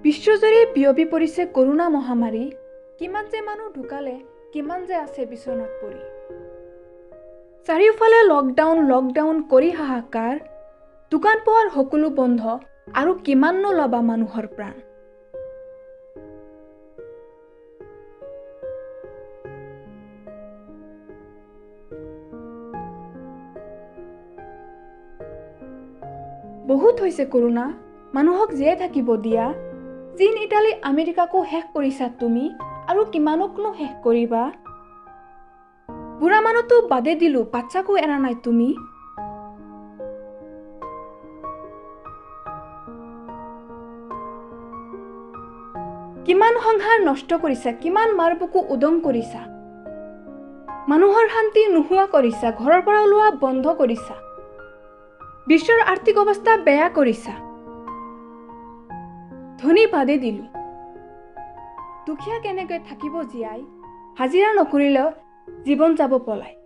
বিশ্বজুৰি বিয়পি পৰিছে কৰোনা মহামাৰী। কিমান যে মানুহ ঢুকালে, কিমান যে আছে বিচনাত পৰি। চাৰিওফালে লকডাউন কৰি হাহাকাৰ। দোকান পোহাৰ সকলো বন্ধ, আৰু কিমাননো ল'বা মানুহৰ প্ৰাণ। বহুত হৈছে কৰোনা, মানুহক জীয়াই থাকিব দিয়া। চীন, ইটালী, আমেৰিকাকো শেষ কৰিছা তুমি, আৰু কিমানকনো শেষ কৰিবা। বুঢ়া মানুহতো বাদে দিলো, বাচ্চাকো এৰা নাই তুমি। কিমান সংসাৰ নষ্ট কৰিছা, কিমান মাৰ বুকু উদং কৰিছা। মানুহৰ শান্তি নোহোৱা কৰিছা, ঘৰৰ পৰা ওলোৱা বন্ধ কৰিছা। বিশ্বৰ আৰ্থিক অৱস্থা বেয়া কৰিছা। ধনী বাদে দিলো, দুখীয়া কেনেকৈ থাকিব জীয়াই। হাজিৰা নকৰিলেও জীৱন যাব পলাই।